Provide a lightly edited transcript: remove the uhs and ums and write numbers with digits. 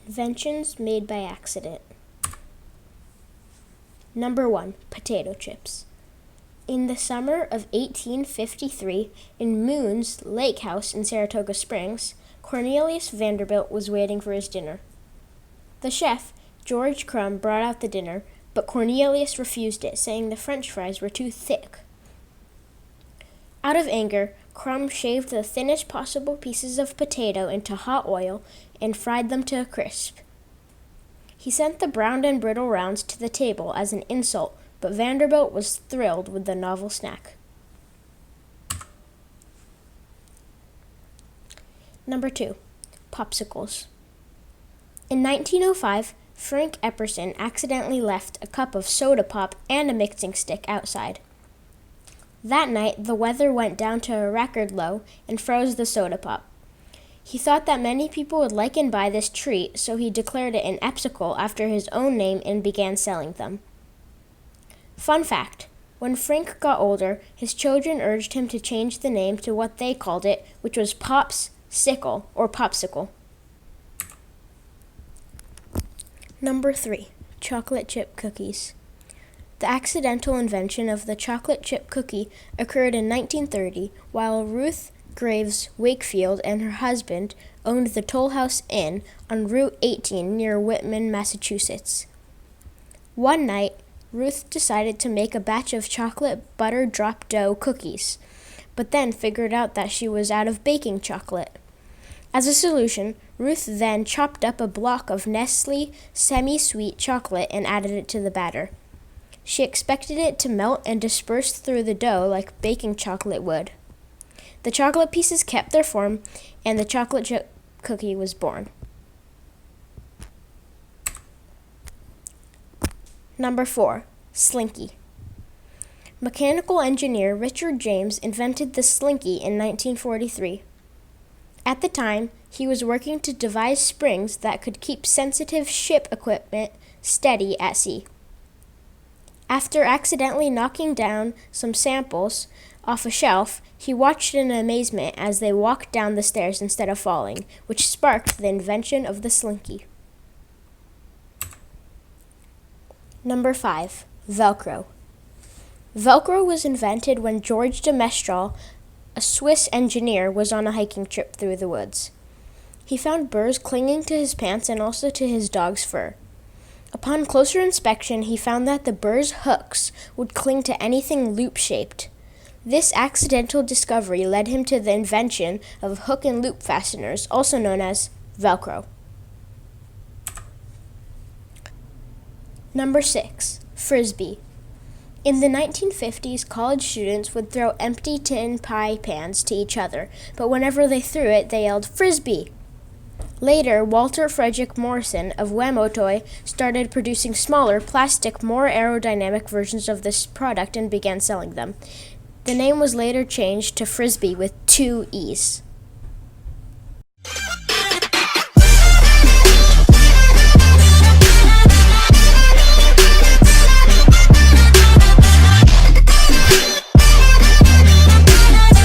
Inventions made by accident. Number 1. Potato chips. In the summer of 1853, in Moon's Lake House in Saratoga Springs, Cornelius Vanderbilt was waiting for his dinner. The chef, George Crumb, brought out the dinner, but Cornelius refused it, saying the French fries were too thick. Out of anger, Crumb shaved the thinnest possible pieces of potato into hot oil and fried them to a crisp. He sent the browned and brittle rounds to the table as an insult, but Vanderbilt was thrilled with the novel snack. Number 2. Popsicles. In 1905, Frank Epperson accidentally left a cup of soda pop and a mixing stick outside. That night, the weather went down to a record low and froze the soda pop. He thought that many people would like and buy this treat, so he declared it an Popsicle after his own name and began selling them. Fun fact, when Frank got older, his children urged him to change the name to what they called it, which was Popsicle or Popsicle. Number 3. Chocolate chip cookies. The accidental invention of the chocolate chip cookie occurred in 1930 while Ruth Graves Wakefield and her husband owned the Toll House Inn on Route 18 near Whitman, Massachusetts. One night, Ruth decided to make a batch of chocolate butter drop dough cookies, but then figured out that she was out of baking chocolate. As a solution, Ruth then chopped up a block of Nestle semi-sweet chocolate and added it to the batter. She expected it to melt and disperse through the dough like baking chocolate would. The chocolate pieces kept their form, and the chocolate chip cookie was born. Number 4. Slinky. Mechanical engineer Richard James invented the Slinky in 1943. At the time, he was working to devise springs that could keep sensitive ship equipment steady at sea. After accidentally knocking down some samples off a shelf, he watched in amazement as they walked down the stairs instead of falling, which sparked the invention of the Slinky. Number 5. Velcro. Velcro was invented when George de Mestral, a Swiss engineer, was on a hiking trip through the woods. He found burrs clinging to his pants and also to his dog's fur. Upon closer inspection, he found that the burr's hooks would cling to anything loop-shaped. This accidental discovery led him to the invention of hook and loop fasteners, also known as Velcro. Number 6. Frisbee. In the 1950s, college students would throw empty tin pie pans to each other, but whenever they threw it, they yelled, "Frisbee!" Later, Walter Frederick Morrison of Wamotoy started producing smaller, plastic, more aerodynamic versions of this product and began selling them. The name was later changed to Frisbee with 2 E's.